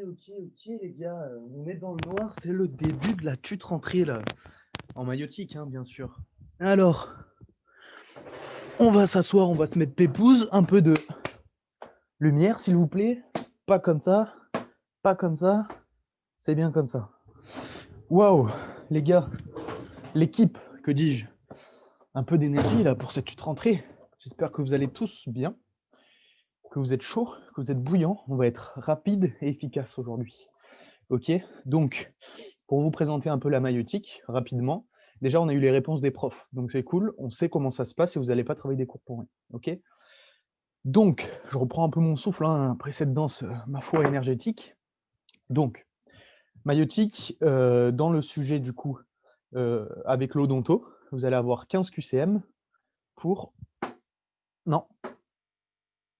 ok, les gars, on est dans le noir, c'est le début de la tute rentrée, là. En maïotique, hein, bien sûr. Alors, on va s'asseoir, on va se mettre pépouze, un peu de lumière, s'il vous plaît. Pas comme ça, pas comme ça, c'est bien comme ça. Waouh, les gars, l'équipe, que dis-je? Un peu d'énergie, là, pour cette tute rentrée. J'espère que vous allez tous bien, que vous êtes chaud, que vous êtes bouillant. On va être rapide et efficace aujourd'hui. Ok, donc, pour vous présenter un peu la maïotique, rapidement, déjà, on a eu les réponses des profs, donc c'est cool, on sait comment ça se passe et vous n'allez pas travailler des cours pour rien, ok? Donc, je reprends un peu mon souffle, hein, après cette danse, ma foi, énergétique. Donc, maïotique, dans le sujet, du coup, avec l'odonto, vous allez avoir 15 QCM pour... Non.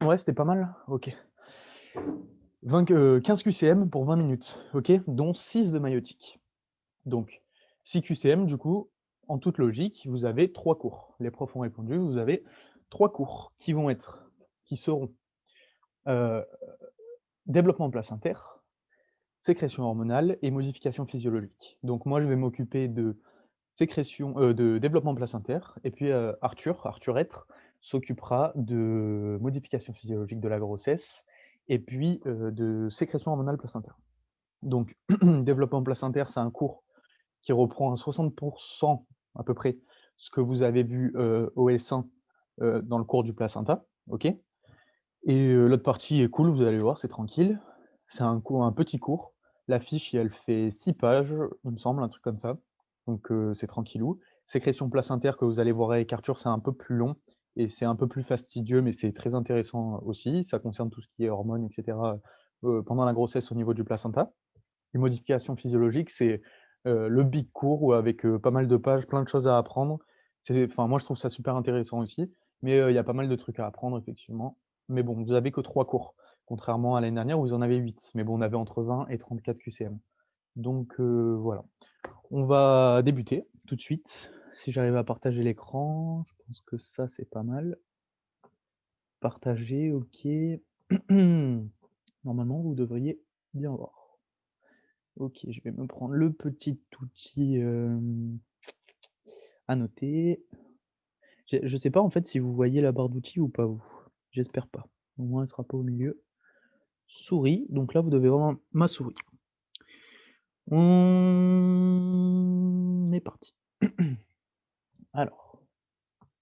Ouais, c'était pas mal, ok. 15 QCM pour 20 minutes, ok? Dont 6 de maïotique. Donc, 6 QCM, du coup, en toute logique, vous avez 3 cours. Les profs ont répondu, vous avez 3 cours qui seront développement placentaire, sécrétion hormonale et modification physiologique. Donc moi, je vais m'occuper de de développement placentaire, et puis Arthur Être, s'occupera de modification physiologique de la grossesse, et puis de sécrétion hormonale placentaire. Donc, développement placentaire, c'est un cours qui reprend à 60% à peu près ce que vous avez vu au S1 dans le cours du placenta, ok? Et l'autre partie est cool, vous allez voir, c'est tranquille. C'est un petit cours. La fiche, elle fait 6 pages, il me semble, un truc comme ça. Donc c'est tranquillou. Sécrétion placentaire que vous allez voir avec Arthur, c'est un peu plus long et c'est un peu plus fastidieux, mais c'est très intéressant aussi. Ça concerne tout ce qui est hormones, et cetera, pendant la grossesse au niveau du placenta. Les modifications physiologiques, c'est le big cours où avec pas mal de pages, plein de choses à apprendre. Enfin, moi, je trouve ça super intéressant aussi, mais il y a pas mal de trucs à apprendre, effectivement. Mais bon, vous avez que 3 cours, contrairement à l'année dernière où vous en avez 8. Mais bon, on avait entre 20 et 34 QCM. Donc voilà. On va débuter tout de suite. Si j'arrive à partager l'écran, je pense que ça, c'est pas mal. Partager, OK. Normalement, vous devriez bien voir. OK, je vais me prendre le petit outil, à noter. Je sais pas en fait si vous voyez la barre d'outils ou pas vous? J'espère pas. Au moins elle sera pas au milieu. Souris, donc là vous devez voir ma souris. On est parti. Alors,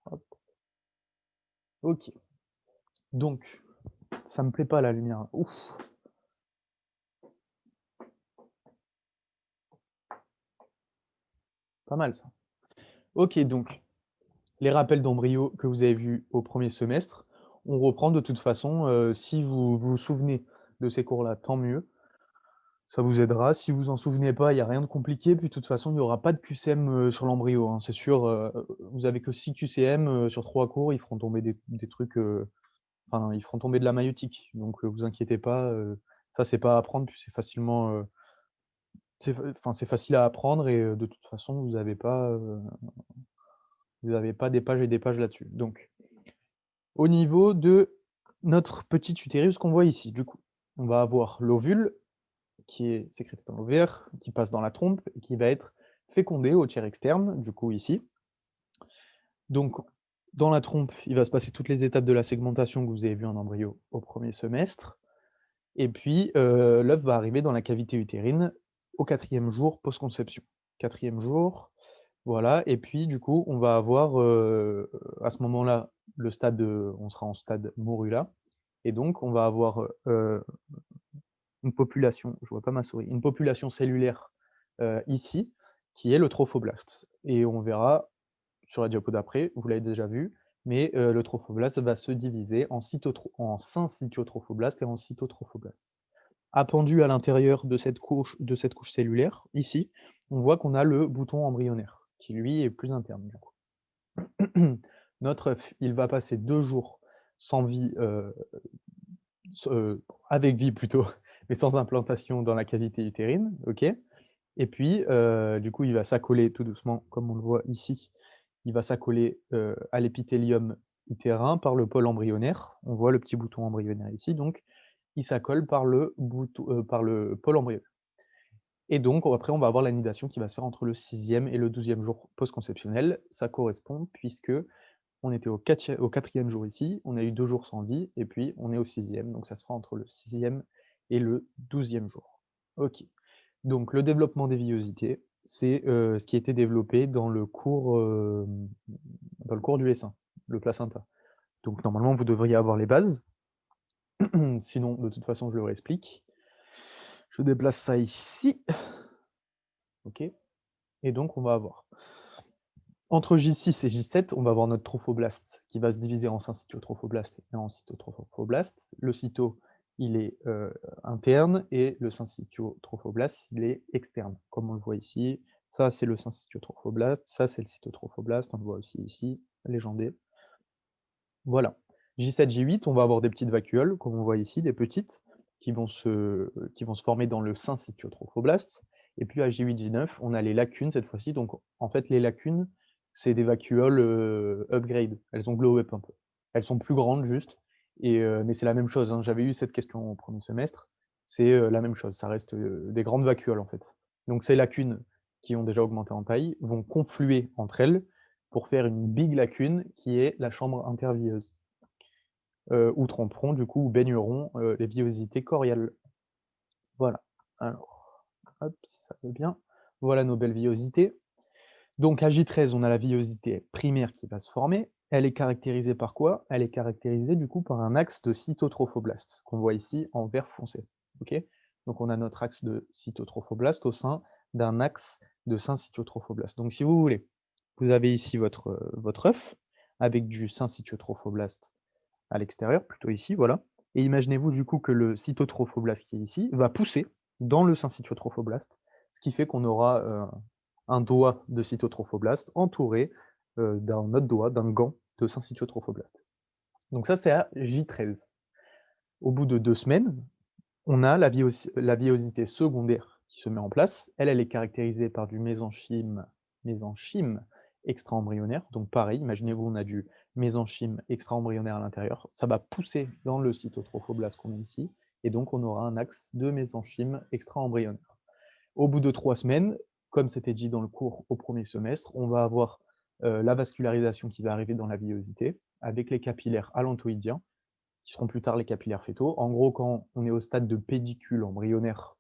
hop, OK. Donc, ça me plaît pas la lumière. Ouf! Pas mal ça. OK, donc les rappels d'embryo que vous avez vus au premier semestre, on reprend de toute façon, si vous vous souvenez de ces cours-là, tant mieux. Ça vous aidera. Si vous en souvenez pas, il y a rien de compliqué, puis de toute façon, il n'y aura pas de QCM, sur l'embryo, hein, c'est sûr, vous avez que 6 QCM, sur 3 cours, ils feront tomber des trucs, enfin, ils feront tomber de la maïotique, donc vous inquiétez pas, ça, c'est pas à apprendre, puis c'est facilement, c'est facile à apprendre et de toute façon, vous avez pas des pages et des pages là-dessus. Donc, au niveau de notre petit utérus qu'on voit ici, du coup, on va avoir l'ovule qui est sécrété dans l'ovaire, qui passe dans la trompe et qui va être fécondé au tiers externe, du coup ici. Donc, dans la trompe, il va se passer toutes les étapes de la segmentation que vous avez vues en embryo au premier semestre. Et puis, l'œuf va arriver dans la cavité utérine au 4e jour post-conception. 4e jour, voilà. Et puis, du coup, on va avoir à ce moment-là, on sera en stade morula. Et donc, on va avoir une population, je vois pas ma souris, une population cellulaire ici, qui est le trophoblaste. Et on verra sur la diapo d'après, vous l'avez déjà vu, mais le trophoblaste va se diviser en syncytiotrophoblastes et en cytotrophoblastes. Appendu à l'intérieur de cette couche cellulaire, ici, on voit qu'on a le bouton embryonnaire, qui lui est plus interne du coup. Notre œuf, il va passer 2 jours sans vie, avec vie plutôt, mais sans implantation dans la cavité utérine, ok. Et puis, du coup, il va s'accoler tout doucement, comme on le voit ici, il va s'accoler à l'épithélium utérin par le pôle embryonnaire. On voit le petit bouton embryonnaire ici, donc. il s'accole par le pôle embryonnaire. Et donc après on va avoir l'anidation qui va se faire entre le 6e et le 12e jour post-conceptionnel. Ça correspond puisque on était au 4e jour ici, on a eu 2 jours sans vie et puis on est au 6e, donc ça se fera entre le 6e et le 12e jour. OK. Donc le développement des villosités, c'est, ce qui a été développé dans le cours du S1, le placenta. Donc normalement, vous devriez avoir les bases. Sinon, de toute façon, je le réexplique. Je déplace ça ici. OK. Et donc on va avoir entre J6 et J7, on va avoir notre trophoblaste qui va se diviser en syncytiotrophoblaste et en cytotrophoblaste. Le cyto, il est, interne et le syncytiotrophoblaste, il est externe, comme on le voit ici. Ça, c'est le syncytiotrophoblaste, ça, c'est le cytotrophoblaste, on le voit aussi ici, légendé. Voilà. J7, J8, on va avoir des petites vacuoles, comme on voit ici, des petites, qui vont se former dans le syncytiotrophoblaste. Et puis à J8, J9, on a les lacunes cette fois-ci. Donc en fait, les lacunes, c'est des vacuoles upgrade. Elles ont glow up un peu. Elles sont plus grandes juste, mais c'est la même chose, hein. J'avais eu cette question au premier semestre. C'est la même chose, ça reste des grandes vacuoles en fait. Donc ces lacunes qui ont déjà augmenté en taille vont confluer entre elles pour faire une big lacune qui est la chambre intervieuse, où tremperont du coup, ou baigneront les villosités choriales. Voilà. Alors, hop, si ça veut bien. Voilà nos belles villosités. Donc à J13, on a la villosité primaire qui va se former. Elle est caractérisée par quoi? Elle est caractérisée du coup par un axe de cytotrophoblaste, qu'on voit ici en vert foncé. OK? Donc on a notre axe de cytotrophoblaste au sein d'un axe de syncytiotrophoblaste. Donc si vous voulez, vous avez ici votre œuf avec du syncytiotrophoblaste à l'extérieur, plutôt ici, voilà. Et imaginez-vous du coup que le cytotrophoblaste qui est ici va pousser dans le syncytiotrophoblaste, ce qui fait qu'on aura un doigt de cytotrophoblaste entouré d'un autre doigt, d'un gant de syncytiotrophoblaste. Donc ça, c'est à J13. Au bout de 2 semaines, on a la villosité secondaire qui se met en place. Elle est caractérisée par du mésenchyme extra-embryonnaire. Donc pareil, imaginez-vous, on a du mésenchyme extra-embryonnaire à l'intérieur. Ça va pousser dans le cytotrophoblaste qu'on a ici, et donc on aura un axe de mésenchyme extra-embryonnaire. Au bout de 3 semaines, comme c'était dit dans le cours au premier semestre, on va avoir la vascularisation qui va arriver dans la villosité, avec les capillaires allantoïdiens, qui seront plus tard les capillaires fétaux. En gros, quand on est au stade de pédicule embryonnaire,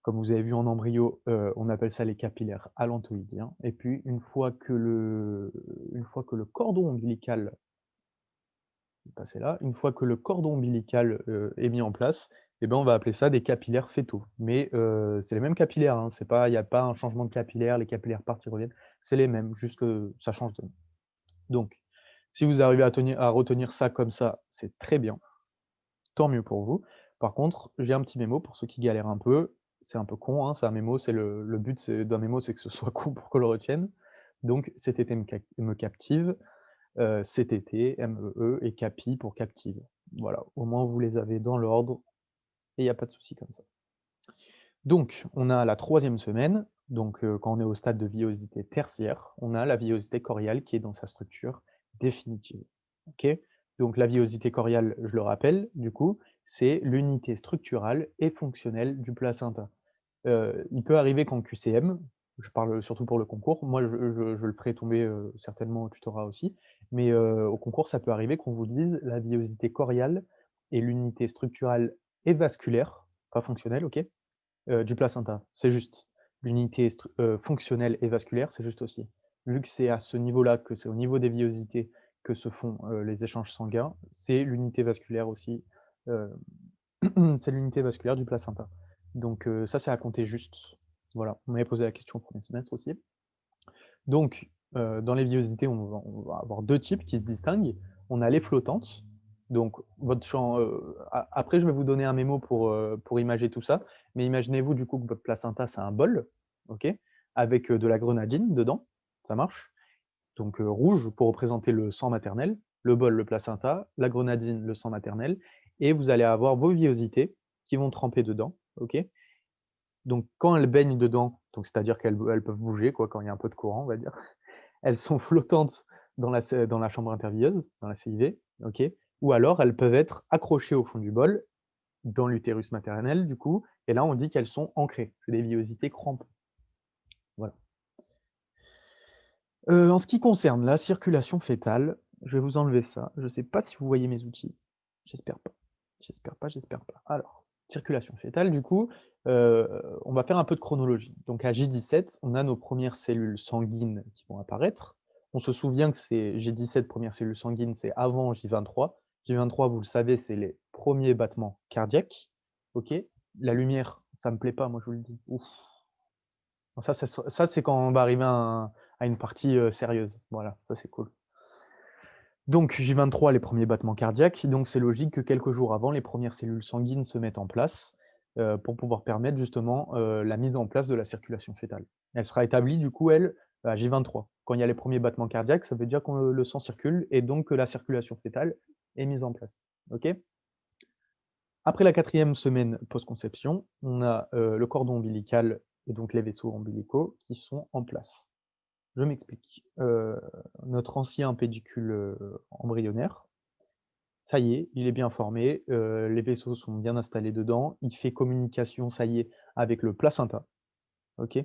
comme vous avez vu en embryo, on appelle ça les capillaires allantoïdiens. Et puis, une fois que le cordon ombilical une fois que le cordon ombilical est mis en place, eh ben, on va appeler ça des capillaires fétaux. Mais c'est les mêmes capillaires, hein, il n'y a pas un changement de capillaire, les capillaires partent, ils reviennent, c'est les mêmes, juste que ça change de nom. Donc, si vous arrivez à retenir ça comme ça, c'est très bien. Tant mieux pour vous. Par contre, j'ai un petit mémo pour ceux qui galèrent un peu. C'est un peu con, hein, c'est un mémo, c'est le but d'un mémo, c'est que ce soit cool pour qu'on le retienne. Donc cet été me captive, CTT, MEE et CAPI pour captive. Voilà, au moins vous les avez dans l'ordre et il y a pas de souci comme ça. Donc on a la 3e semaine, donc quand on est au stade de villosité tertiaire, on a la villosité choriale qui est dans sa structure définitive. OK? Donc la villosité choriale, je le rappelle, du coup, c'est l'unité structurale et fonctionnelle du placenta. Il peut arriver qu'en QCM, je parle surtout pour le concours, moi je le ferai tomber, certainement au tutorat aussi, mais au concours, ça peut arriver qu'on vous dise la villosité choriale est l'unité structurale et vasculaire, pas fonctionnelle, OK? Du placenta, c'est juste. L'unité fonctionnelle et vasculaire, c'est juste aussi. Vu que c'est à ce niveau-là, que c'est au niveau des villosités que se font, les échanges sanguins, c'est l'unité vasculaire aussi, heu, c'est l'unité vasculaire du placenta. Donc ça, c'est à compter juste. Voilà, on m'avait posé la question au premier semestre aussi. Donc dans les villosités, on va avoir 2 types qui se distinguent. On a les flottantes, donc votre champ, après je vais vous donner un mémo pour imager tout ça, mais imaginez-vous du coup que votre placenta, c'est un bol, OK? Avec, de la grenadine dedans, ça marche? Donc rouge pour représenter le sang maternel, le bol, le placenta, la grenadine, le sang maternel, et vous allez avoir vos villosités qui vont tremper dedans, OK? Donc quand elles baignent dedans, donc c'est-à-dire qu'elles peuvent bouger quoi, quand il y a un peu de courant, on va dire. Elles sont flottantes dans la chambre intervieweuse, dans la CIV, OK? Ou alors elles peuvent être accrochées au fond du bol dans l'utérus maternel, du coup, et là, on dit qu'elles sont ancrées. C'est des villosités crampons. Voilà. En ce qui concerne la circulation fœtale, je vais vous enlever ça. Je ne sais pas si vous voyez mes outils. J'espère pas. J'espère pas, j'espère pas. Alors, circulation fœtale, du coup, on va faire un peu de chronologie. Donc à J17, on a nos premières cellules sanguines qui vont apparaître. On se souvient que c'est J17, premières cellules sanguines, c'est avant J23. J23, vous le savez, c'est les premiers battements cardiaques. OK? La lumière, ça me plaît pas, moi je vous le dis. Ouf. Ça, c'est quand on va arriver à une partie, sérieuse. Voilà, ça c'est cool. Donc J23, les premiers battements cardiaques, donc c'est logique que quelques jours avant, les premières cellules sanguines se mettent en place, pour pouvoir permettre justement, la mise en place de la circulation fœtale. Elle sera établie du coup, elle, à J23. Quand il y a les premiers battements cardiaques, ça veut dire que le sang circule et donc que la circulation fœtale est mise en place. OK? Après la 4e semaine post-conception, on a, le cordon ombilical et donc les vaisseaux ombilicaux qui sont en place. Je m'explique. Notre ancien pédicule, embryonnaire, ça y est, il est bien formé, les vaisseaux sont bien installés dedans, il fait communication, ça y est, avec le placenta, OK?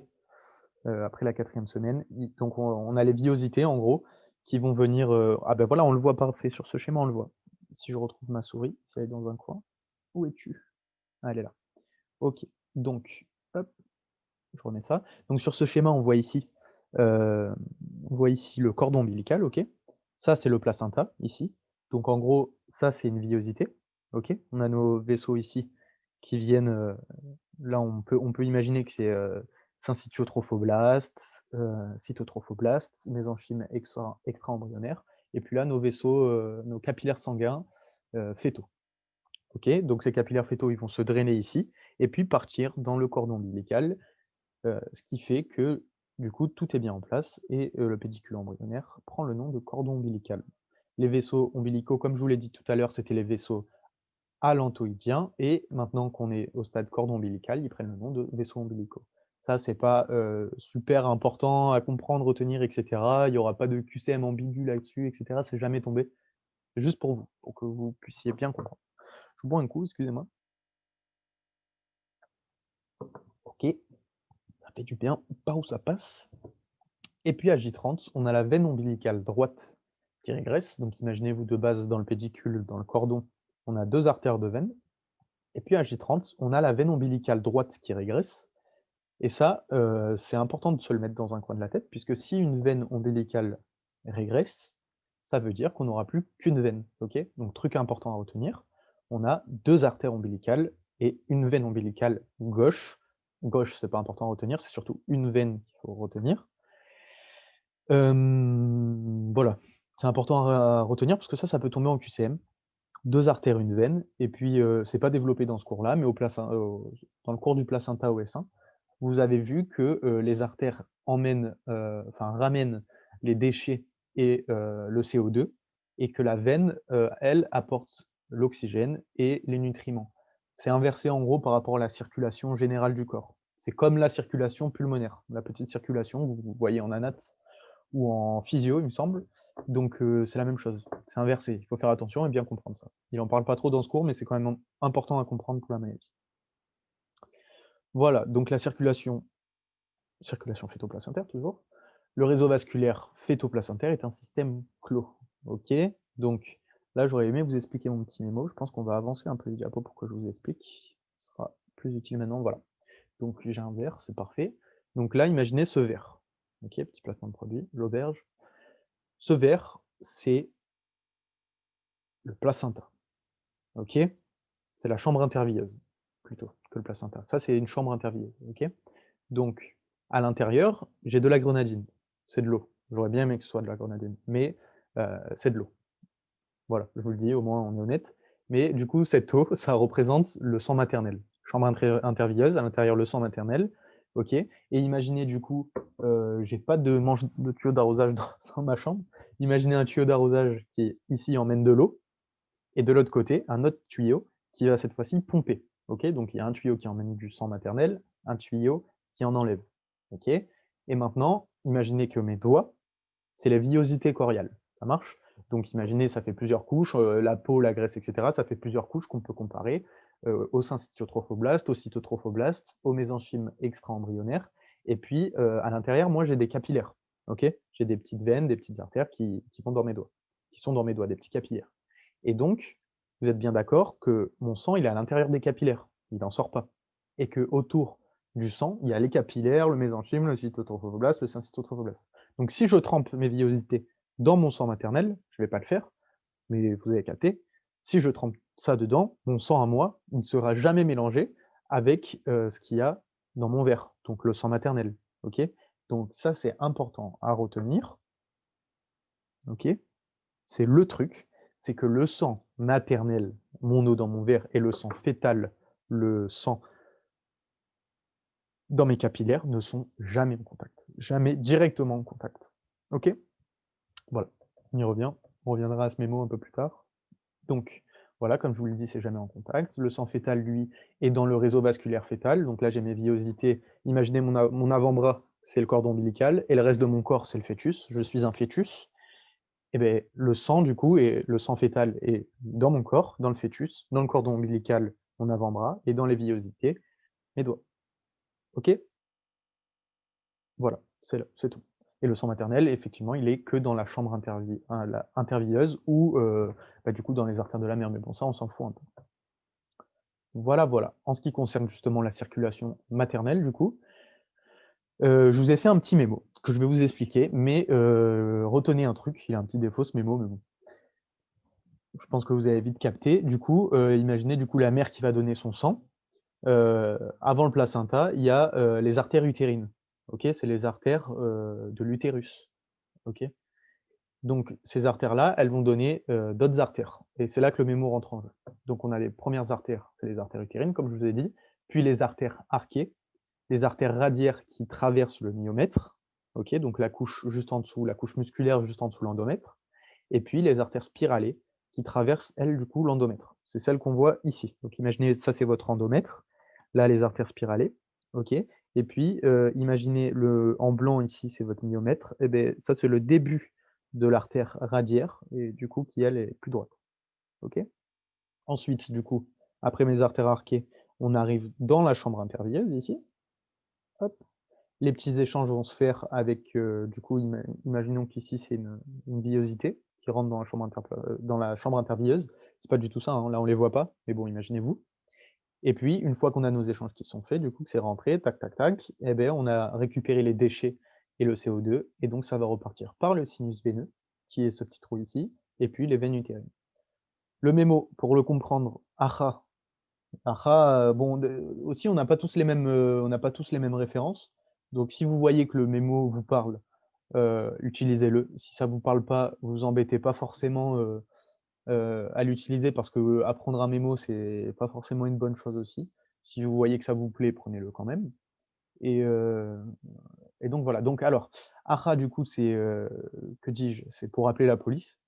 Après la 4e semaine, donc on a les villosités en gros qui vont venir, ah ben voilà, on le voit parfait sur ce schéma, on le voit. Si je retrouve ma souris, si elle est dans un coin. Où es-tu? Ah, elle est là. OK, donc hop, je remets ça. Donc sur ce schéma, heu, on voit ici le cordon ombilical, OK. Ça, c'est le placenta, ici. Donc en gros, ça, c'est une villosité, OK. On a nos vaisseaux ici qui viennent, là, on peut imaginer que c'est, syncytiotrophoblastes, cytotrophoblastes, mésenchyme extra-embryonnaire et puis là, nos vaisseaux, nos capillaires sanguins, fœtaux. OK, donc ces capillaires fœtaux, ils vont se drainer ici et puis partir dans le cordon ombilical, ce qui fait que, du coup, tout est bien en place et le pédicule embryonnaire prend le nom de cordon ombilical. Les vaisseaux ombilicaux, comme je vous l'ai dit tout à l'heure, c'était les vaisseaux allantoïdiens et maintenant qu'on est au stade cordon ombilical, ils prennent le nom de vaisseaux ombilicaux. Ça, c'est pas, super important à comprendre, retenir et cetera. Il y aura pas de QCM ambigu là-dessus et cetera, c'est jamais tombé. C'est juste pour vous, pour que vous puissiez bien comprendre. Je bois un coup, excusez-moi. OK, ça fait du bien, par où ça passe. Et puis à J30, on a la veine ombilicale droite qui régresse. Donc imaginez-vous de base dans le pédicule, dans le cordon, on a 2 artères de veine. Et puis à J30, on a la veine ombilicale droite qui régresse. Et ça, c'est important de se le mettre dans un coin de la tête, puisque si une veine ombilicale régresse, ça veut dire qu'on n'aura plus qu'une veine. OK? Donc truc important à retenir, on a 2 artères ombilicales et une veine ombilicale gauche. Gauche, c'est pas important à retenir, c'est surtout une veine qu'il faut retenir. Voilà, c'est important à retenir parce que ça peut tomber en QCM. 2 artères, une veine et puis, c'est pas développé dans ce cours-là, mais dans le cours du placenta OS1, vous avez vu que, les artères ramènent les déchets et le CO2 et que la veine, elle, apporte l'oxygène et les nutriments. C'est inversé en gros par rapport à la circulation générale du corps. C'est comme la circulation pulmonaire, la petite circulation que vous voyez en anat ou en physio, il me semble. Donc c'est la même chose, c'est inversé. Il faut faire attention et bien comprendre ça. Il en parle pas trop dans ce cours, mais c'est quand même important à comprendre pour la maladie. Voilà, donc la circulation fœto-placentaire toujours. Le réseau vasculaire fœto-placentaire est un système clos. OK? Donc là, j'aurais aimé vous expliquer mon petit mémo. Je pense qu'on va avancer un peu les diapos pour que je vous explique. Ce sera plus utile maintenant, voilà. Donc j'ai un verre, c'est parfait. Donc là, imaginez ce verre. OK, petit placement de produit, l'auberge. Ce verre, c'est le placenta. OK? C'est la chambre intervieuse, plutôt, que le placenta. Ça, c'est une chambre intervieuse, OK? Donc, à l'intérieur, j'ai de la grenadine. C'est de l'eau. J'aurais bien aimé que ce soit de la grenadine, mais c'est de l'eau. Voilà, je vous le dis, au moins on est honnête. Mais du coup, cette eau, ça représente le sang maternel. Chambre intervieweuse, à l'intérieur le sang maternel, OK? Et imaginez du coup, j'ai pas de tuyau d'arrosage dans ma chambre. Imaginez un tuyau d'arrosage qui, ici, emmène de l'eau et de l'autre côté, un autre tuyau qui va cette fois-ci pomper. OK? Donc il y a un tuyau qui emmène du sang maternel, un tuyau qui en enlève. OK? Et maintenant, imaginez que mes doigts, c'est la villosité coriale. Ça marche? Donc imaginez, ça fait plusieurs couches, la peau, la graisse et cetera, ça fait plusieurs couches qu'on peut comparer. au syncytiotrophoblaste, au cytotrophoblast, au mésenchyme extra-embryonnaire et puis, à l'intérieur, moi, j'ai des capillaires, OK? J'ai des petites veines, des petites artères qui vont dans mes doigts, qui sont dans mes doigts, des petits capillaires et donc vous êtes bien d'accord que mon sang, il est à l'intérieur des capillaires, il n'en sort pas et qu'autour du sang, il y a les capillaires, le mésenchyme, le cytotrophoblast, le syncytotrophoblast. Donc si je trempe mes villosités dans mon sang maternel, je ne vais pas le faire, mais vous avez capté, si je trempe ça dedans, mon sang à moi, il ne sera jamais mélangé avec, ce qu'il y a dans mon verre, donc le sang maternel, OK? Donc ça, c'est important à retenir, OK? C'est le truc, c'est que le sang maternel, mon eau dans mon verre et le sang fœtal, le sang dans mes capillaires ne sont jamais en contact, jamais directement en contact. OK? Voilà, on y revient. On reviendra à ce mémo un peu plus tard. Donc voilà, comme je vous le dis, c'est jamais en contact. Le sang fœtal, lui, est dans le réseau vasculaire fœtal. Donc là, j'ai mes villosités. Imaginez mon avant-bras, c'est le cordon ombilical, et le reste de mon corps, c'est le fœtus. Je suis un fœtus. Et bien, le sang, du coup, et le sang fœtal est dans mon corps, dans le fœtus, dans le cordon ombilical, mon avant-bras, et dans les villosités, mes doigts. OK? Voilà, c'est tout. Et le sang maternel, effectivement, il est que dans la chambre intervieweuse ou, bah, du coup, dans les artères de la mère, mais bon, ça, on s'en fout un peu. Voilà, voilà. En ce qui concerne justement la circulation maternelle, du coup, je vous ai fait un petit mémo que je vais vous expliquer, mais retenez un truc, il a un petit défaut ce mémo, mais bon, je pense que vous avez vite capté. Du coup, imaginez du coup la mère qui va donner son sang. Avant le placenta, il y a, les artères utérines. OK? C'est les artères, de l'utérus. OK? Donc ces artères-là, elles vont donner, d'autres artères et c'est là que le mémo rentre en jeu. Donc on a les premières artères, c'est les artères utérines comme je vous ai dit, puis les artères arquées, les artères radiaires qui traversent le myomètre, OK? Donc la couche juste en dessous, la couche musculaire juste en dessous l'endomètre et puis les artères spiralées qui traversent, elles, du coup, l'endomètre. C'est celles qu'on voit ici. Donc imaginez, ça c'est votre endomètre, là les artères spiralées, OK? Et puis, imaginez le en blanc ici, c'est votre myomètre et beh, ça c'est le début de l'artère radiaire et du coup qui elle est plus droite, OK? Ensuite, du coup, après mes artères arquées, on arrive dans la chambre intervieweuse ici, hop. Les petits échanges vont se faire avec, du coup, imaginons qu'ici c'est une villosité qui rentre dans la chambre intervieweuse. C'est pas du tout ça, hein, là on les voit pas, mais bon, imaginez-vous. Et puis une fois qu'on a nos échanges qui sont faits, du coup, que c'est rentré, tac, tac, tac, et beh, on a récupéré les déchets et le CO2 et donc ça va repartir par le sinus veineux, qui est ce petit trou ici, et puis les veines utérines. Le mémo, pour le comprendre, AHA, AHA, bon aussi on n'a pas tous les mêmes, on n'a pas tous les mêmes références. Donc si vous voyez que le mémo vous parle, utilisez-le. Si ça vous parle pas, vous embêtez pas forcément, à l'utiliser parce qu'apprendre un mémo, c'est pas forcément une bonne chose aussi. Si vous voyez que ça vous plaît, prenez-le quand même et heu et donc voilà. Donc alors, AHA du coup, c'est, que dis-je? C'est pour appeler la police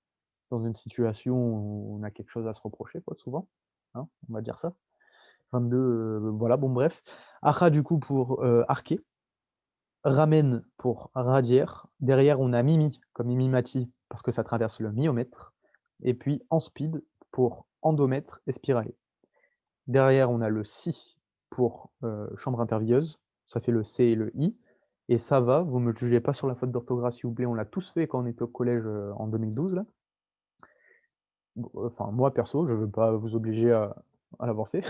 dans une situation où on a quelque chose à se reprocher quoi, souvent, hein, on va dire ça. 22, voilà, bon bref. AHA du coup pour, arquer. Ramen pour radiaire. Derrière, on a Mimi, comme Mimi Mati, parce que ça traverse le myomètre. Et puis en speed pour endomètre et spiralé. Derrière, on a le Si pour chambre intervieweuse. Ça fait le C et le I. Et ça va, vous me jugez pas sur la faute d'orthographe, s'il vous plaît. On l'a tous fait quand on était au collège en 2012, là. Enfin, moi, perso, je ne veux pas vous obliger à l'avoir fait.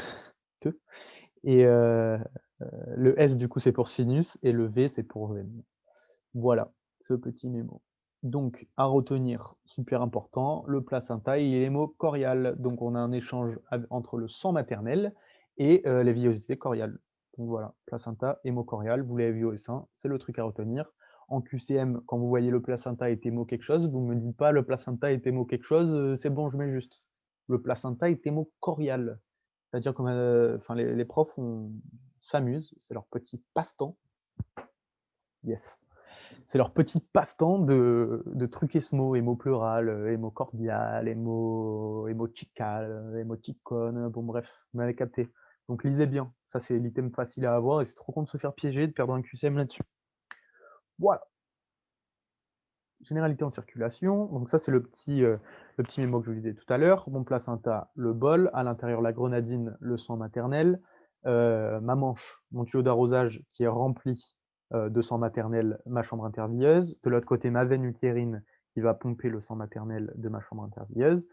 Et le S, du coup, c'est pour sinus. Et le V, c'est pour veine. Voilà, ce petit mémo. Donc à retenir, super important, le placenta, il est hémocorial. Donc on a un échange entre le sang maternel et les villosités coriales. Donc voilà, placenta, hémocorial, vous l'avez vu au sein, c'est le truc à retenir. En QCM, quand vous voyez le placenta est hémo quelque chose, vous ne me dites pas le placenta est hémo quelque chose, c'est bon, je mets juste. Le placenta est hémocorial. C'est-à-dire que enfin, les profs s'amusent, c'est leur petit passe-temps. Yes. C'est leur petit passe-temps de truquer ce mot, hémopleural, hémocordial, hémochical, hémoticone, bon bref, vous m'avez capté. Donc lisez bien, ça c'est l'item facile à avoir et c'est trop con de se faire piéger, de perdre un QCM là-dessus. Voilà. Généralité en circulation, donc ça c'est le petit, le petit mémo que je vous disais tout à l'heure, mon placenta, le bol, à l'intérieur la grenadine, le sang maternel, ma manche, mon tuyau d'arrosage qui est rempli, de sang maternel, ma chambre intervieweuse. De l'autre côté, ma veine utérine qui va pomper le sang maternel de ma chambre intervieweuse.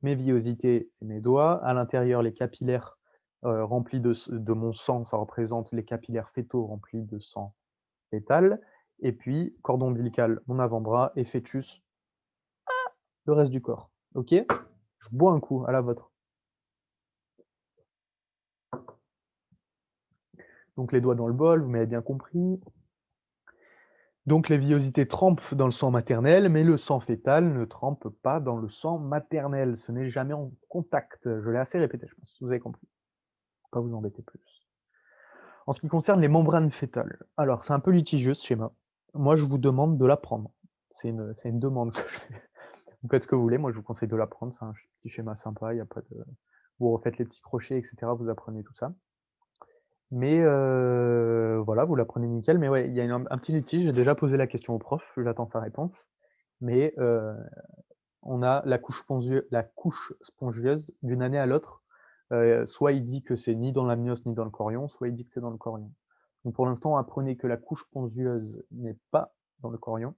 Mes villosités, c'est mes doigts. À l'intérieur, les capillaires, remplis de mon sang, ça représente les capillaires fœtaux remplis de sang fœtal. Et puis, cordon ombilical, mon avant-bras et fœtus, le reste du corps. OK? Je bois un coup, à la vôtre. Donc les doigts dans le bol, vous m'avez bien compris. Donc les villosités trempent dans le sang maternel, mais le sang fœtal ne trempe pas dans le sang maternel. Ce n'est jamais en contact. Je l'ai assez répété, je pense. Vous avez compris. Pas vous embêter plus. En ce qui concerne les membranes fœtales, alors c'est un peu litigieux ce schéma. Moi, je vous demande de l'apprendre. C'est une demande que je fais. Vous faites ce que vous voulez, moi je vous conseille de l'apprendre, c'est un petit schéma sympa, il y a pas de vous refaites les petits crochets et cetera, vous apprenez tout ça. Mais voilà, vous l'apprenez nickel, mais ouais, il y a un petit litige, j'ai déjà posé la question au prof, j'attends sa réponse. Mais on a la couche spongieuse d'une année à l'autre, soit il dit que c'est ni dans l'amnios ni dans le chorion, soit il dit que c'est dans le chorion. Donc pour l'instant, apprenez que la couche spongieuse n'est pas dans le chorion,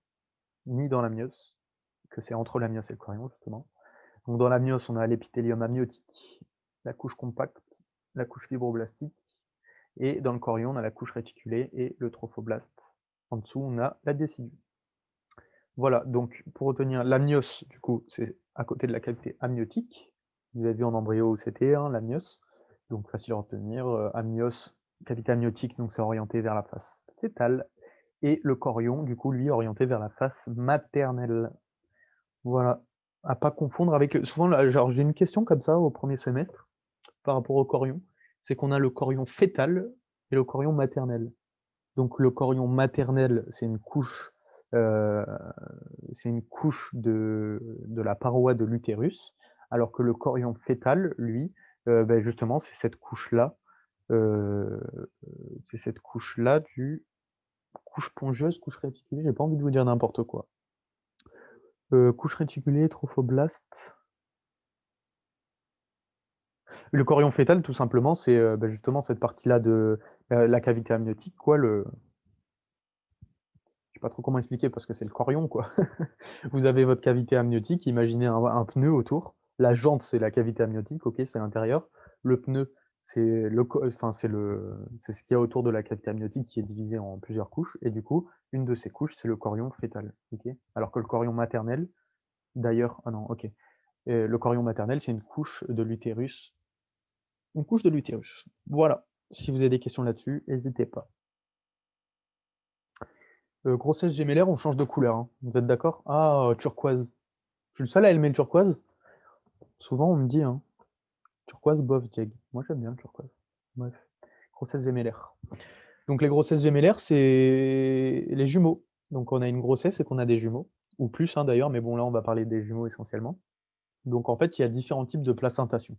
ni dans l'amnios, que c'est entre l'amnios et le chorion justement. Donc dans l'amnios, on a l'épithélium amniotique, la couche compacte, la couche fibroblastique, et dans le chorion, on a la couche réticulée et le trophoblaste. En dessous, on a la décidue. Voilà, donc pour retenir l'amnios, du coup, c'est à côté de la cavité amniotique. Vous avez vu en embryo où c'était, hein, l'amnios. Donc facile à retenir. Amnios, cavité amniotique, donc c'est orienté vers la face fœtale. Et le chorion, du coup, lui, orienté vers la face maternelle. Voilà. À pas confondre avec. Souvent, là, genre, j'ai une question comme ça au premier semestre par rapport au chorion. C'est qu'on a le chorion fœtal et le chorion maternel. Donc le chorion maternel, heu, c'est une couche de la paroi de l'utérus, alors que le chorion fœtal, lui, justement, heu, c'est cette couche-là du couche spongieuse, couche réticulée, j'ai pas envie de vous dire n'importe quoi. Couche réticulée, trophoblaste. Le chorion fœtal, tout simplement, c'est, justement cette partie-là de, la cavité amniotique, quoi, le je sais pas trop comment expliquer parce que c'est le chorion, quoi. Vous avez votre cavité amniotique, imaginez un pneu autour. La jante, c'est la cavité amniotique, OK, c'est l'intérieur. Le pneu, c'est le co enfin, c'est ce qu'il y a autour de la cavité amniotique qui est divisé en plusieurs couches et du coup, une de ces couches, c'est le chorion fœtal, OK? Alors que le chorion maternel, d'ailleurs ah non, OK. Le chorion maternel, c'est une couche de l'utérus. Voilà. Si vous avez des questions là-dessus, hésitez pas. Grossesse gémellaire, on change de couleur, hein. Vous êtes d'accord? Ah, turquoise. Je suis le seul à aimer le turquoise? Souvent on me dit, hein. Turquoise, bof, jeg. Moi j'aime bien le turquoise. Bref. Grossesse gémellaire. Donc les grossesses gémellaires, c'est les jumeaux. Donc on a une grossesse et qu'on a des jumeaux, ou plus, hein, d'ailleurs, mais bon là on va parler des jumeaux essentiellement. Donc en fait, il y a différents types de placentation.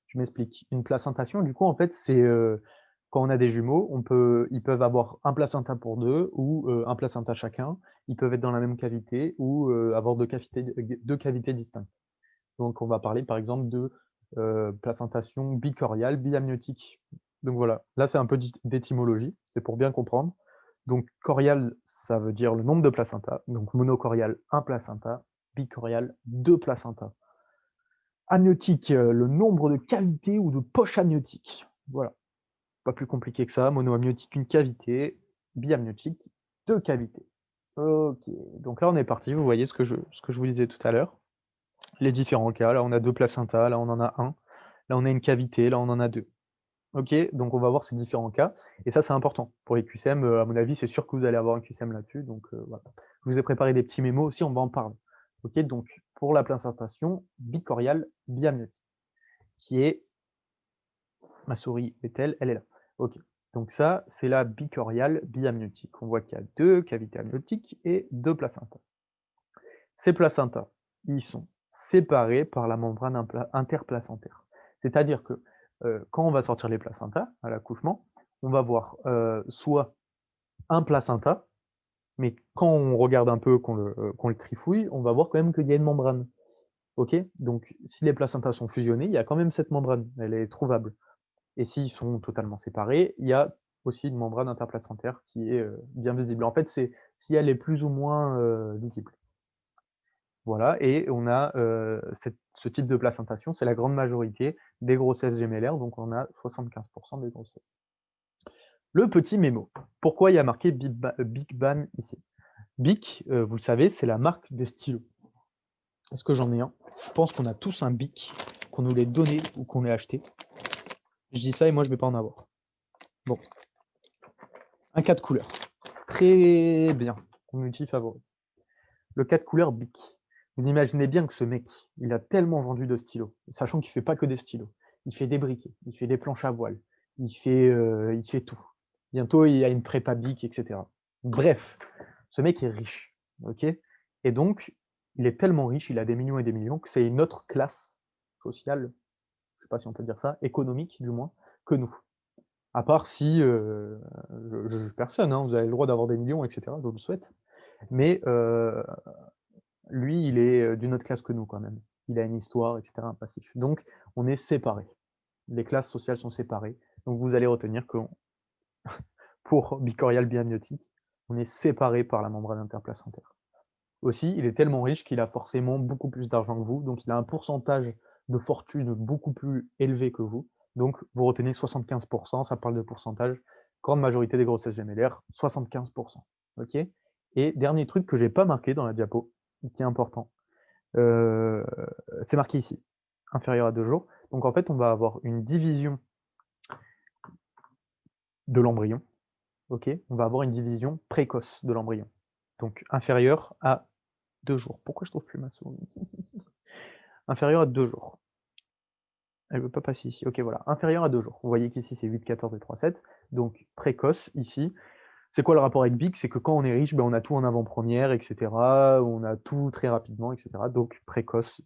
Je m'explique. Une placentation, du coup, en fait, c'est, quand on a des jumeaux, ils peuvent avoir un placenta pour 2 ou, un placenta chacun. Ils peuvent être dans la même cavité ou, avoir 2 cavités distinctes. Donc on va parler par exemple de, placentation bicoriale, biamniotique. Donc voilà, là c'est un peu d'étymologie, c'est pour bien comprendre. Donc corial, ça veut dire le nombre de placentas, donc monocorial, un placenta, bicorial, 2 placentas. Amniotique, le nombre de cavités ou de poches amniotiques. Voilà, pas plus compliqué que ça. Monoamniotique, une cavité. Biamniotique, 2 cavités. OK, donc là on est parti, vous voyez ce que je vous disais tout à l'heure. Les différents cas, là on a 2 placentas, là on en a 1, là on a une cavité, là on en a 2. OK, donc on va voir ces différents cas et ça c'est important. Pour les QCM, à mon avis, c'est sûr que vous allez avoir un QCM là-dessus, donc voilà. Je vous ai préparé des petits mémos aussi, on va en parler. OK, donc pour la placentation bicoriale biamniotique, qui est ma souris est-elle? Elle est là. OK, donc ça, c'est la bicoriale biamniotique. On voit qu'il y a 2 cavités amniotiques et 2 placentas. Ces placentas, ils sont séparés par la membrane interplacentaire. C'est-à-dire que, quand on va sortir les placentas à l'accouchement, on va voir, soit un placenta, mais quand on regarde un peu, qu'on le trifouille, on va voir quand même qu'il y a une membrane. OK? Donc si les placentas sont fusionnés, il y a quand même cette membrane, elle est trouvable. Et s'ils sont totalement séparés, il y a aussi une membrane interplacentaire qui est, bien visible. En fait, c'est si elle est plus ou moins, visible. Voilà et on a, ce type de placentation, c'est la grande majorité des grossesses gémellaires, donc on a 75 des grossesses. Le petit mémo. Pourquoi il y a marqué Bic Bam ici? Bic, vous le savez, c'est la marque des stylos. Est-ce que j'en ai un? Je pense qu'on a tous un Bic, qu'on nous l'ait donné ou qu'on l'ait acheté. Je dis ça et moi je vais pas en avoir. Bon, un 4 couleurs. Très bien, mon outil favori. Le 4 couleurs Bic. Vous imaginez bien que ce mec, il a tellement vendu de stylos, sachant qu'il fait pas que des stylos. Il fait des briquets, il fait des planches à voile, il fait tout. Bientôt, il a une prépa Bic et cetera. Bref, ce mec est riche, OK? Et donc, il est tellement riche, il a des millions et des millions, que c'est une autre classe sociale, je sais pas si on peut dire ça, économique du moins, que nous. À part si, je juge personne, hein, vous avez le droit d'avoir des millions et cetera, je vous le souhaite. Mais, lui, il est, d'une autre classe que nous quand même. Il a une histoire et cetera, un passif. Donc on est séparés. Les classes sociales sont séparées. Donc vous allez retenir que pour Bicorial biamniotique, on est séparés par la membrane interplacentaire. Aussi, il est tellement riche qu'il a forcément beaucoup plus d'argent que vous, donc il a un pourcentage de fortune beaucoup plus élevé que vous. Donc vous retenez 75 ça parle de pourcentage. Grande majorité des grossesses gémellaires, 75 OK? Et dernier truc que j'ai pas marqué dans la diapo, qui est important, Heu, c'est marqué ici, inférieur à 2 jours. Donc en fait, on va avoir une division de l'embryon, OK? On va avoir une division précoce de l'embryon, donc inférieur à 2 jours. Pourquoi je trouve plus ma souris? Inférieur à 2 jours. Elle veut pas passer ici. OK, voilà, inférieur à 2 jours. Vous voyez qu'ici, c'est 8, 14 et 3, 7, donc précoce ici. C'est quoi le rapport avec Bic? C'est que quand on est riche, ben, on a tout en avant-première et cetera, on a tout très rapidement et cetera, donc précoce,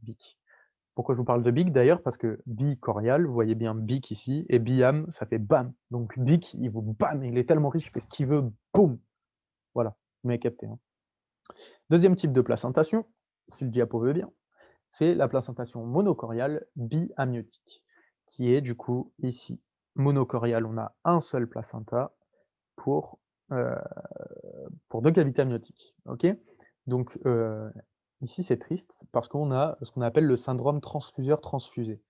Bic. Pourquoi je vous parle de Bic d'ailleurs? Parce que bicorial, vous voyez bien Bic ici, et Biam, ça fait bam. Donc Bic, il vous bam, il est tellement riche, il fait ce qu'il veut, boum. Voilà, vous m'avez capté, hein. Deuxième type de placentation, si le diapo veut bien, c'est la placentation monocoriale biamniotique, qui est du coup ici. Monocoriale, on a un seul placenta pour, heu, pour 2 cavités amniotiques, OK? Donc, ici c'est triste parce qu'on a ce qu'on appelle le syndrome transfuseur-transfusé.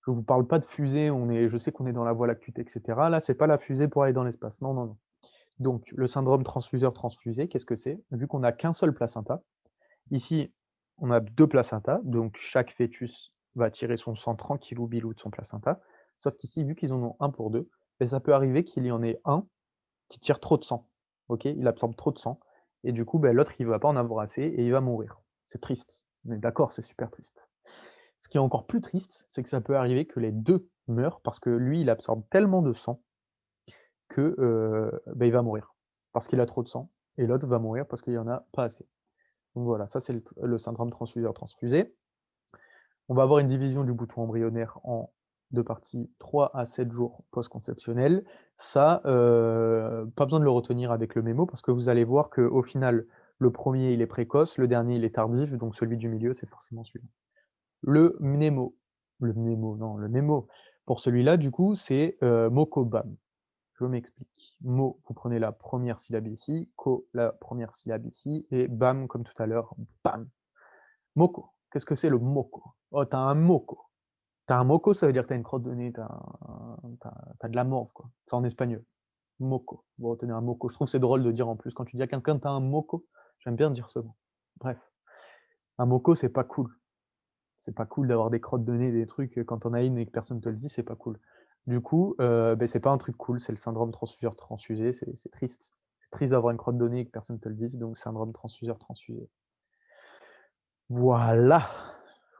Je vous parle pas de fusée, je sais qu'on est dans la Voie lactée et cetera. Là, c'est pas la fusée pour aller dans l'espace. Non, non, non. Donc le syndrome transfuseur-transfusé, qu'est-ce que c'est? Vu qu'on a qu'un seul placenta, ici, on a 2 placentas, donc chaque fœtus va tirer son sang tranquillou bilou de son placenta. Sauf qu'ici, vu qu'ils en ont un pour 2, beh, ça peut arriver qu'il y en ait un qui tire trop de sang, OK? Il absorbe trop de sang et du coup, beh, l'autre, il va pas en avoir assez et il va mourir. C'est triste. On est d'accord, c'est super triste. Ce qui est encore plus triste, c'est que ça peut arriver que les 2 meurent parce que lui, il absorbe tellement de sang que, bah, il va mourir. Parce qu'il a trop de sang et l'autre va mourir parce qu'il y en a pas assez. Donc voilà, ça c'est le syndrome transfuseur-transfusé. On va avoir une division du bouton embryonnaire en 2 parties, 3 à 7 jours post-conceptionnels. Ça, pas besoin de le retenir avec le mémo parce que vous allez voir qu'au final, le premier il est précoce, le dernier il est tardif, donc celui du milieu, c'est forcément celui-là. Le mémo pour celui-là, du coup, c'est, Mokobam. Je m'explique. Mo, vous prenez la première syllabe ici, ko, la première syllabe ici et bam, comme tout à l'heure, bam. Moko. Qu'est-ce que c'est le moko? Oh, tu as un moko. Tu as un moko, ça veut dire que tu as une crotte de nez, tu as de la morve, quoi. C'est en espagnol. Moko. Vous retenez un moko. Je trouve que c'est drôle de dire en plus quand tu dis à quelqu'un: «Tu as un moko», j'aime bien dire ce mot. Bref, un moko, c'est pas cool. C'est pas cool d'avoir des crottes de nez, des trucs, quand on a une et que personne te le dit, c'est pas cool. Du coup, beh, c'est pas un truc cool, c'est le syndrome transfuseur-transfusé, c'est triste. C'est triste d'avoir une crotte de nez et que personne te le dise, donc syndrome transfuseur-transfusé. Voilà,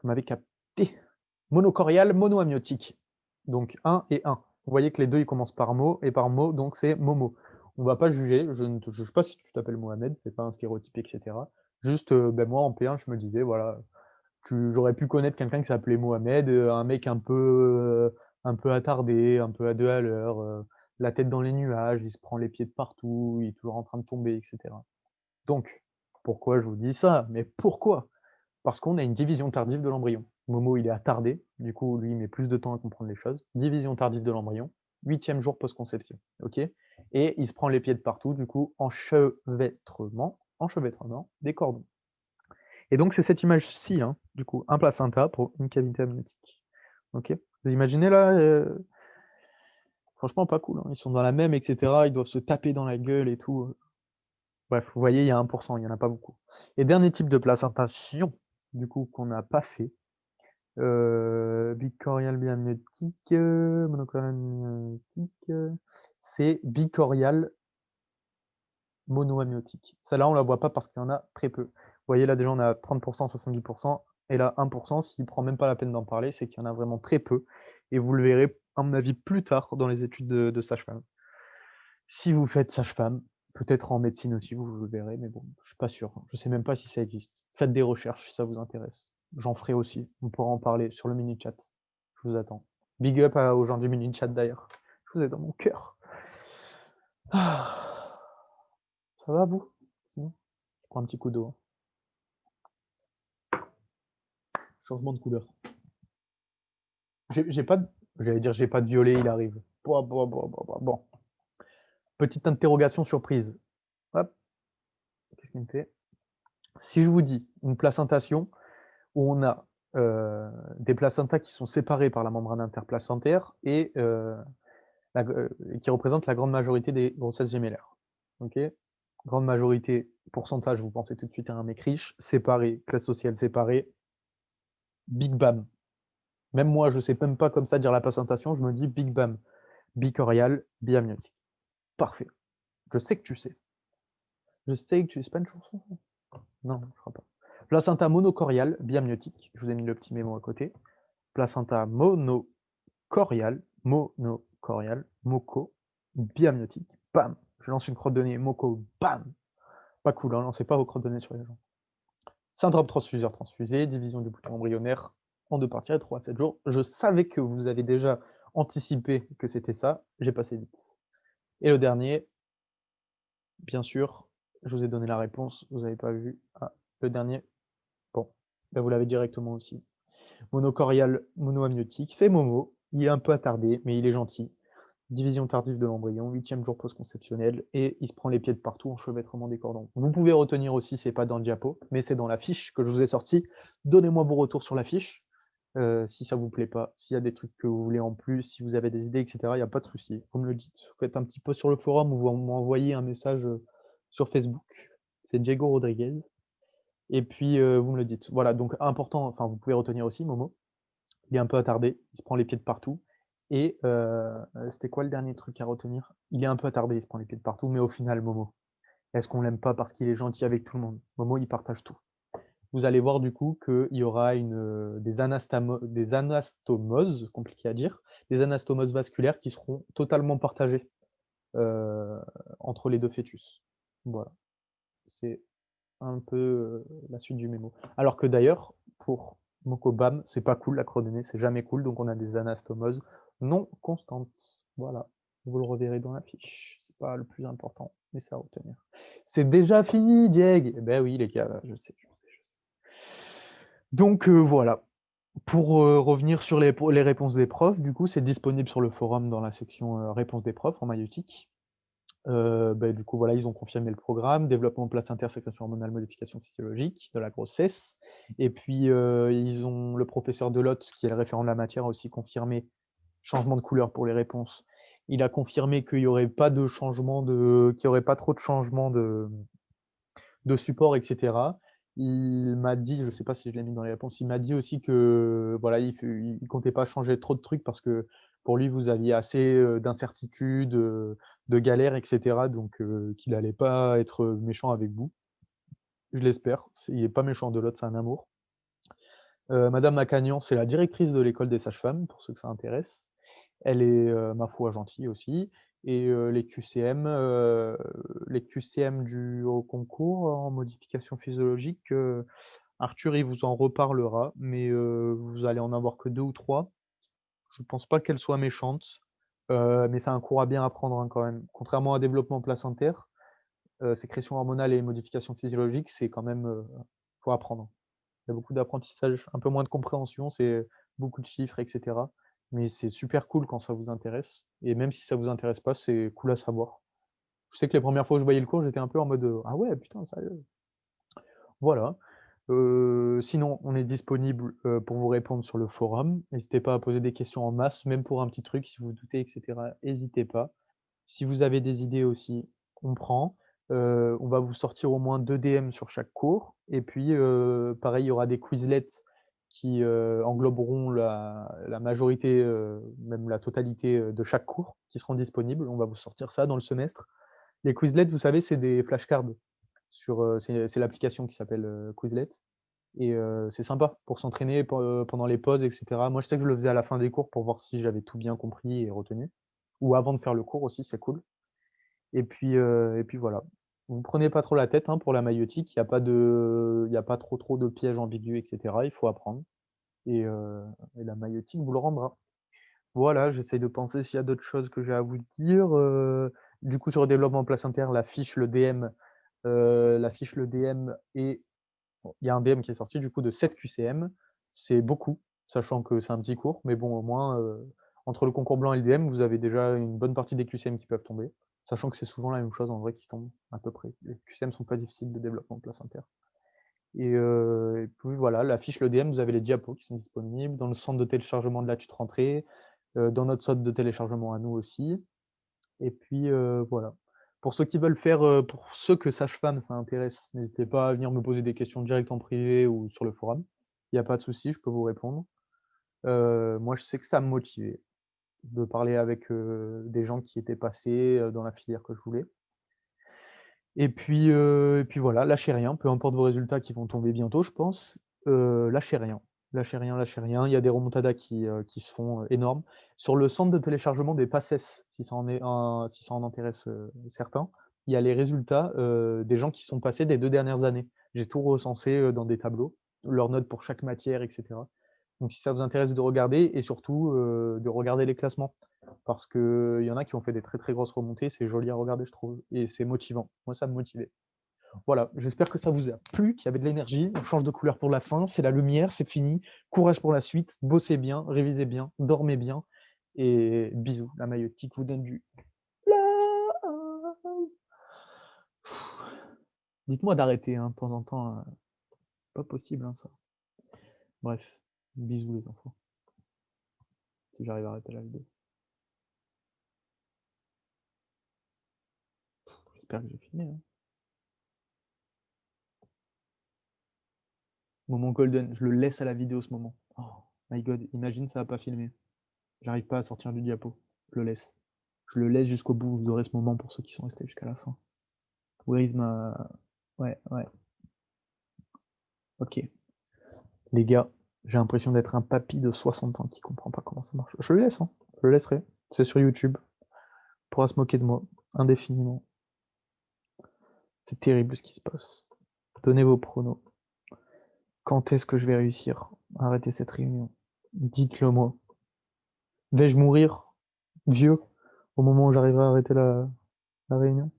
vous m'avez capté. Monocorial, monoamniotique, donc un et un. Vous voyez que les 2 ils commencent par mo et par mo, donc c'est Momo. On va pas juger, je ne te juge pas si tu t'appelles Mohamed, c'est pas un stéréotype et cetera. Juste, beh, moi en P1, je me disais voilà, j'aurais pu connaître quelqu'un qui s'appelait Mohamed, un mec un peu attardé, un peu à 2 à l'heure, la tête dans les nuages, il se prend les pieds de partout, il est toujours en train de tomber et cetera. Donc, pourquoi je vous dis ça? Mais pourquoi? Parce qu'on a une division tardive de l'embryon. Momo, il est attardé, du coup, lui, il met plus de temps à comprendre les choses. Division tardive de l'embryon, 8e jour post-conception, OK? Et il se prend les pieds de partout, du coup, enchevêtrement des cordons. Et donc c'est cette image-ci, hein, du coup, un placenta pour une cavité amniotique. OK? Vous imaginez là, franchement pas cool, hein. Ils sont dans la même et cetera, ils doivent se taper dans la gueule et tout, bref, vous voyez, il y a 1 il y en a pas beaucoup. Et dernier type de placentation, du coup, qu'on n'a pas fait, bichorial biamniotique, monoclonal amniotique, c'est bichorial monoamniotique. Celle-là, on la voit pas parce qu'il y en a très peu. Vous voyez, là, déjà, on a 30 70 et là, 1 s'il prend même pas la peine d'en parler, c'est qu'il y en a vraiment très peu et vous le verrez, à mon avis, plus tard dans les études de sage-femme. Si vous faites sage-femme, peut-être en médecine aussi, vous le verrez, mais bon, je suis pas sûr. Je sais même pas si ça existe. Faites des recherches si ça vous intéresse. J'en ferai aussi. On pourra en parler sur le mini chat. Je vous attends. Big up aux gens du mini chat d'ailleurs. Je vous ai dans mon cœur. Ah. Ça va vous? Sinon, je prends un petit coup d'eau, hein. Changement de couleur. J'ai pas de... J'allais dire j'ai pas de violet, il arrive. Bon. Petite interrogation surprise. Hop. Qu'est-ce qu'il me fait? Si je vous dis une placentation où on a des placentas qui sont séparés par la membrane interplacentaire et qui représentent la grande majorité des grossesses gémellaires. Ok? Grande majorité, pourcentage, vous pensez tout de suite à un mec riche, séparé, classe sociale séparée, big bam. Même moi, je sais même pas comme ça dire la placentation, je me dis big bam, bicorial, biamniotique. Parfait. Je sais que tu sais. Je sais que tu sais. C'est pas une chanson? Non, je crois pas. Placenta monocorial, biamniotique. Je vous ai mis le petit mémo à côté. Placenta monocorial, moco, biamniotique. Bam. Je lance une crotte de nez, moco, bam. Pas cool, hein, lancez pas vos crottes de nez sur les gens. Syndrome transfuseur transfusé, division du bouton embryonnaire en 2 parties à 3 à 7 jours. Je savais que vous avez déjà anticipé que c'était ça, j'ai passé vite. Et le dernier, bien sûr, je vous ai donné la réponse, vous n'avez pas vu. Ah, le dernier, bon, ben vous l'avez directement aussi. Monocorial monoamniotique, c'est Momo, il est un peu attardé, mais il est gentil. Division tardive de l'embryon, 8e jour post-conceptionnel, et il se prend les pieds de partout, enchevêtrement des cordons. Vous pouvez retenir aussi, c'est pas dans le diapo, mais c'est dans la fiche que je vous ai sortie. Donnez-moi vos retours sur la fiche, si ça vous plaît pas, s'il y a des trucs que vous voulez en plus, si vous avez des idées, etc., il n'y a pas de souci, vous me le dites. Vous faites un petit post sur le forum ou vous m'envoyez un message sur Facebook, c'est Diego Rodriguez, et puis vous me le dites. Voilà, donc important, enfin vous pouvez retenir aussi Momo, il est un peu attardé, il se prend les pieds de partout. Et c'était quoi le dernier truc à retenir? Il est un peu attardé, il se prend les pieds de partout, mais au final, Momo, est-ce qu'on l'aime pas parce qu'il est gentil avec tout le monde? Momo, il partage tout. Vous allez voir du coup qu'il y aura des anastomoses, compliqué à dire, des anastomoses vasculaires qui seront totalement partagées euh, entre les deux fœtus. Voilà, c'est un peu la suite du mémo. Alors que d'ailleurs, pour Mokobam, c'est pas cool, la chronomée, c'est jamais cool, donc on a des anastomoses non constantes. Voilà, vous le reverrez dans la fiche, c'est pas le plus important, mais c'est à retenir. C'est déjà fini, Dieg. Eh ben oui, les gars, je sais. Donc voilà. Pour revenir sur les réponses des profs, du coup, c'est disponible sur le forum dans la section réponses des profs en maïeutique. Du coup, voilà, ils ont confirmé le programme, développement placentaire, sécrétion hormonale, modification physiologique de la grossesse. Et puis, ils ont le professeur Delotte, qui est le référent de la matière, a aussi confirmé changement de couleur pour les réponses. Il a confirmé qu'il n'y aurait pas de changement qu'il n'y aurait pas trop de changements de support, etc. Il m'a dit, je ne sais pas si je l'ai mis dans les réponses, il m'a dit aussi que voilà, il ne comptait pas changer trop de trucs parce que pour lui, vous aviez assez d'incertitudes, de galères, etc. Donc, qu'il n'allait pas être méchant avec vous. Je l'espère. Il n'est pas méchant de l'autre, c'est un amour. Madame Macagnan, c'est la directrice de l'école des sages-femmes, pour ceux que ça intéresse. Elle est, ma foi, gentille aussi. Et les QCM au concours en modification physiologique, Arthur, il vous en reparlera, mais vous allez en avoir que 2 ou 3. Je ne pense pas qu'elle soit méchante, mais c'est un cours à bien apprendre hein, quand même. Contrairement à développement placentaire, sécrétion hormonale et modification physiologique, c'est quand même faut apprendre. Il y a beaucoup d'apprentissage, un peu moins de compréhension, c'est beaucoup de chiffres et cetera. Mais c'est super cool quand ça vous intéresse et même si ça vous intéresse pas, c'est cool à savoir. Je sais que les premières fois où je voyais le cours, j'étais un peu en mode, «Ah ouais, putain, sérieux?» Voilà. Sinon, on est disponible, pour vous répondre sur le forum. N'hésitez pas à poser des questions en masse, même pour un petit truc, si vous doutez et cetera, hésitez pas. Si vous avez des idées aussi, on prend. On va vous sortir au moins 2 DM sur chaque cours et puis, pareil, il y aura des Quizlets qui, engloberont la majorité, même la totalité, de chaque cours qui seront disponibles. On va vous sortir ça dans le semestre. Les Quizlets, vous savez, c'est des flashcards sur, c'est l'application qui s'appelle, Quizlet et c'est sympa pour s'entraîner pendant les pauses et cetera. Moi, je sais que je le faisais à la fin des cours pour voir si j'avais tout bien compris et retenu ou avant de faire le cours aussi, c'est cool et puis voilà. Vous prenez pas trop la tête, hein, pour la maïeutique, il y a pas trop de pièges ambigus et cetera. Il faut apprendre et heu et la maïeutique vous le rendra. Voilà, j'essaye de penser s'il y a d'autres choses que j'ai à vous dire, du coup, sur le développement placentaire, la fiche, le DM et bon, il y a un DM qui est sorti du coup de 7 QCM. C'est beaucoup, sachant que c'est un petit cours, mais bon, au moins, entre le concours blanc et le DM, vous avez déjà une bonne partie des QCM qui peuvent tomber. Sachant que c'est souvent la même chose en vrai qui tombe, à peu près. Les QCM sont pas difficiles de développement placentaire. Et puis voilà, la fiche, le DM, vous avez les diapos qui sont disponibles dans le centre de téléchargement de la tuto rentrée, dans notre centre de téléchargement à nous aussi. Et puis, voilà. Pour ceux que Sage-Femme ça intéresse, n'hésitez pas à venir me poser des questions direct en privé ou sur le forum. Il y a pas de souci, je peux vous répondre. Moi, je sais que ça me motivait de parler avec, des gens qui étaient passés, dans la filière que je voulais. Et puis voilà, lâchez rien, peu importe vos résultats qui vont tomber bientôt, je pense. Lâchez rien. Lâchez rien, lâchez rien. Il y a des remontadas qui se font, énormes. Sur le centre de téléchargement des PACES, si ça en intéresse, certains, il y a les résultats, des gens qui sont passés des 2 dernières années. J'ai tout recensé, dans des tableaux, leurs notes pour chaque matière et cetera. Donc si ça vous intéresse de regarder et surtout, de regarder les classements. Parce qu'il y en a qui ont fait des très, très grosses remontées, c'est joli à regarder, je trouve et c'est motivant. Moi, ça me motivait. Voilà, j'espère que ça vous a plu, qu'il y avait de l'énergie. On change de couleur pour la fin, c'est la lumière, c'est fini. Courage pour la suite, bossez bien, révisez bien, dormez bien et bisous. La maïeutique vous donne du love. Dites-moi d'arrêter, hein, de temps en temps, pas possible, hein, ça. Bref, bisous les enfants, si j'arrive à arrêter la vidéo. J'espère que j'ai filmé, hein. Moment golden, je le laisse à la vidéo ce moment. Oh my god, imagine ça a pas filmé. J'arrive pas à sortir du diapo. Je le laisse. Je le laisse jusqu'au bout. Vous aurez ce moment pour ceux qui sont restés jusqu'à la fin. Where is my... Ouais, ouais. Ok. Les gars, j'ai l'impression d'être un papy de 60 ans qui comprend pas comment ça marche. Je le laisse, hein. Je le laisserai. C'est sur YouTube. On pourra se moquer de moi indéfiniment. C'est terrible ce qui se passe. Donnez vos pronos. Quand est-ce que je vais réussir à arrêter cette réunion? Dites-le moi. Vais-je mourir vieux au moment où j'arriverai à arrêter la réunion?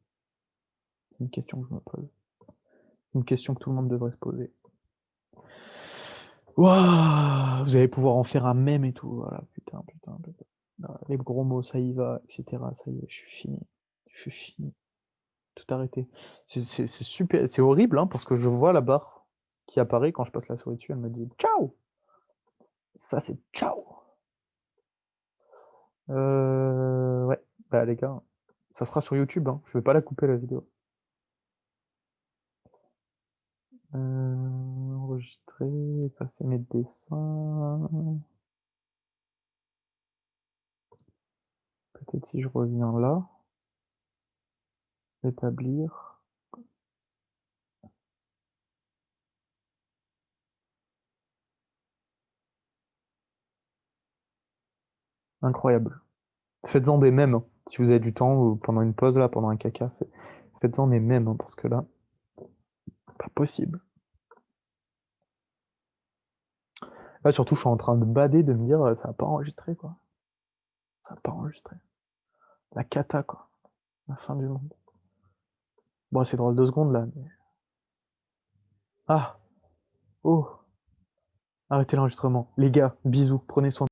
C'est une question que je me pose. Une question que tout le monde devrait se poser. Waouh! Vous allez pouvoir en faire un mème et tout. Voilà, putain, putain, putain. Ah, les gros mots, ça y va, etc. Ça y est, je suis fini. Je suis fini. Tout arrêté. C'est super, c'est horrible, hein, parce que je vois la barre qui apparaît quand je passe la souris dessus. Elle me dit ciao. Ça, c'est ciao. Ouais. Bah, les gars, ça sera sur YouTube, hein. Je vais pas la couper la vidéo. Enregistrer, effacer mes dessins. Peut-être si je reviens là, établir. Incroyable. Faites-en des mèmes, hein. Si vous avez du temps ou pendant une pause là, pendant un caca, faites-en des mèmes, hein, parce que là, pas possible. Là, surtout, je suis en train de bader, de me dire, ça va pas enregistrer, quoi. Ça va pas enregistrer. La cata, quoi. La fin du monde. Bon, c'est drôle 2 secondes là, mais... Ah! Oh! Arrêtez l'enregistrement. Les gars, bisous, prenez soin